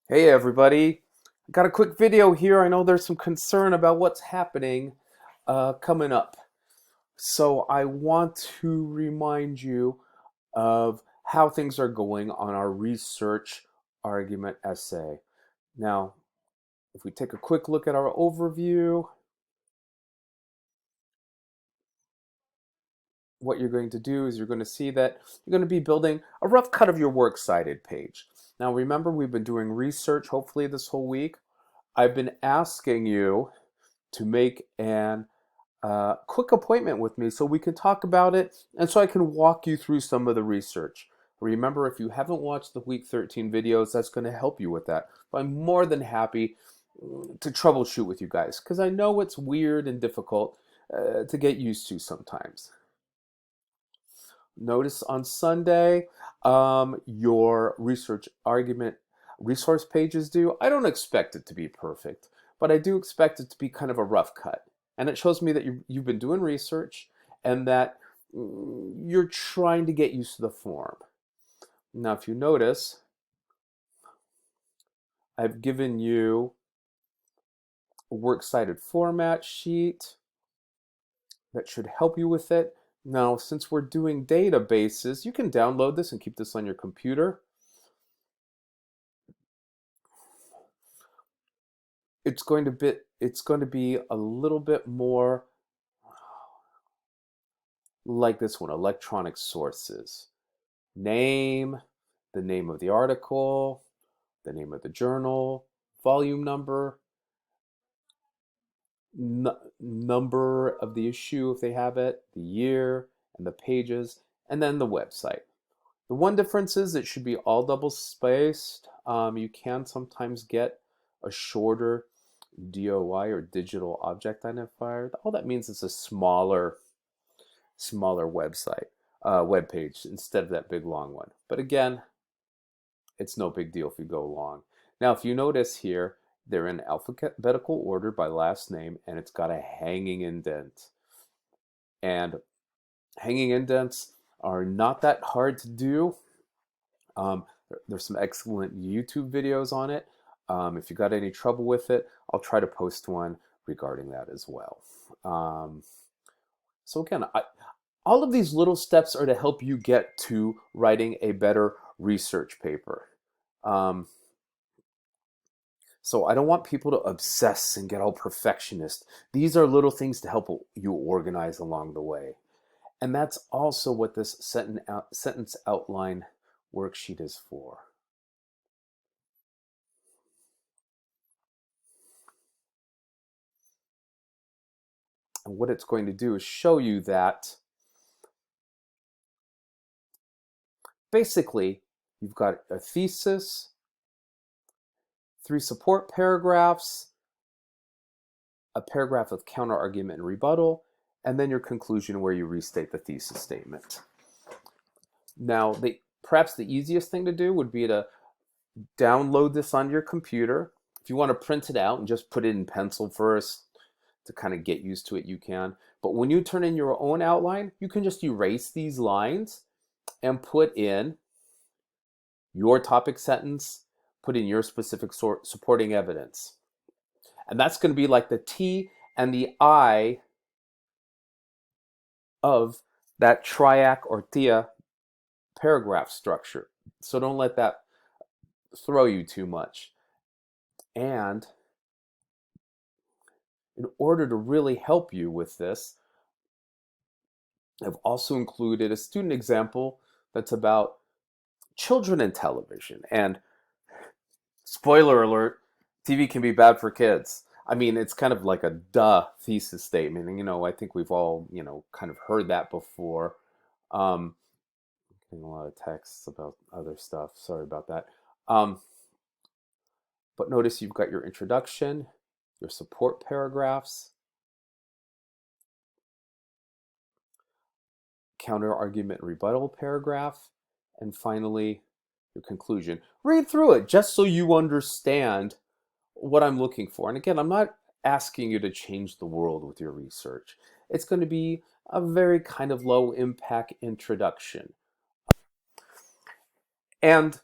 Hey everybody, I got a quick video here. I know there's some concern about what's happening coming up. So I want to remind you of how things are going on our research argument essay. Now, if we take a quick look at our overview, what you're going to do is you're going to see that you're going to be building a rough cut of your works cited page. Now remember, we've been doing research hopefully this whole week. I've been asking you to make an quick appointment with me so we can talk about it and so I can walk you through some of the research. Remember, if you haven't watched the week 13 videos, that's going to help you with that. But I'm more than happy to troubleshoot with you guys because I know it's weird and difficult to get used to sometimes. Notice on Sunday, your research argument resource pages due. I don't expect it to be perfect, but I do expect it to be kind of a rough cut. And it shows me that you've been doing research and that you're trying to get used to the form. Now, if you notice, I've given you a works cited format sheet that should help you with it. Now, since we're doing databases, you can download this and keep this on your computer. It's going to be a little bit more like this one, electronic sources. Name, the name of the article, the name of the journal, volume number, number of the issue if they have it, the year, and the pages, and then the website. The one difference is it should be all double spaced. You can sometimes get a shorter DOI or digital object identifier. All that means is a smaller website, web page instead of that big long one. But again, it's no big deal if you go long. Now, if you notice here, they're in alphabetical order by last name, and it's got a hanging indent. And hanging indents are not that hard to do. Um, there's some excellent YouTube videos on it. If you got any trouble with it, I'll try to post one regarding that as well. So again, all of these little steps are to help you get to writing a better research paper. Um, so I don't want people to obsess and get all perfectionist. These are little things to help you organize along the way. And that's also what this sentence outline worksheet is for. And what it's going to do is show you that basically you've got a thesis, 3 support paragraphs, a paragraph of counter argument and rebuttal, and then your conclusion where you restate the thesis statement. Now, perhaps the easiest thing to do would be to download this on your computer. If you want to print it out and just put it in pencil first to kind of get used to it, you can. But when you turn in your own outline, you can just erase these lines and put in your topic sentence, put in your specific supporting evidence. And that's going to be like the T and the I of that triac or TIA paragraph structure. So don't let that throw you too much. And in order to really help you with this, I've also included a student example that's about children and television. And spoiler alert, TV can be bad for kids. I mean, it's kind of like a duh thesis statement. And, I think we've all, kind of heard that before. Getting a lot of texts about other stuff. Sorry about that. But notice you've got your introduction, your support paragraphs, counter argument rebuttal paragraph, and finally your conclusion. Read through it just so you understand what I'm looking for. And again, I'm not asking you to change the world with your research. It's going to be a very kind of low impact introduction. And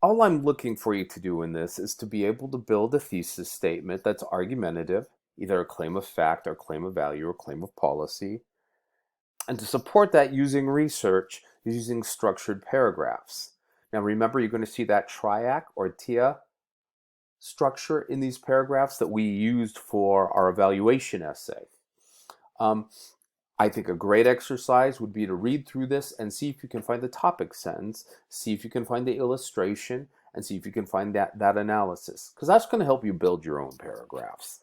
all I'm looking for you to do in this is to be able to build a thesis statement that's argumentative, either a claim of fact or claim of value or claim of policy, and to support that using research, using structured paragraphs. Now remember, you're going to see that triac or TIA structure in these paragraphs that we used for our evaluation essay. I think a great exercise would be to read through this and see if you can find the topic sentence, see if you can find the illustration, and see if you can find that analysis, because that's going to help you build your own paragraphs.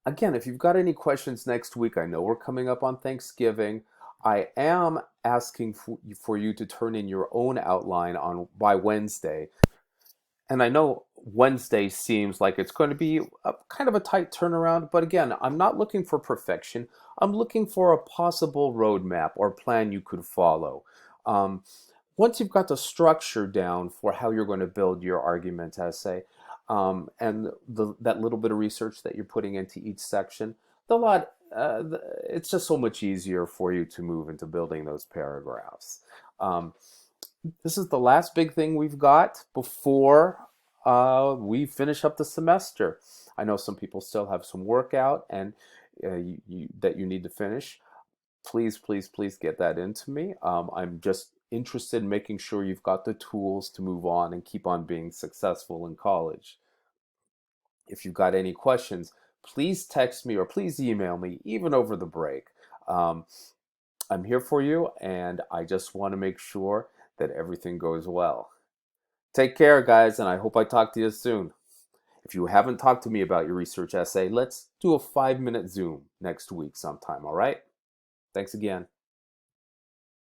Again, if you've got any questions next week, I know we're coming up on Thanksgiving. I am asking for you to turn in your own outline by Wednesday. And I know Wednesday seems like it's going to be kind of a tight turnaround, but again, I'm not looking for perfection. I'm looking for a possible roadmap or plan you could follow. Once you've got the structure down for how you're going to build your argument essay, and that little bit of research that you're putting into each section, it's just so much easier for you to move into building those paragraphs. This is the last big thing we've got before we finish up the semester. I know some people still have some work out and that you need to finish. Please, please, please get that into me. I'm just interested in making sure you've got the tools to move on and keep on being successful in college. If you've got any questions, please text me or please email me, even over the break. I'm here for you, and I just want to make sure that everything goes well. Take care, guys, and I hope I talk to you soon. If you haven't talked to me about your research essay, let's do a 5-minute Zoom next week sometime, all right? Thanks again.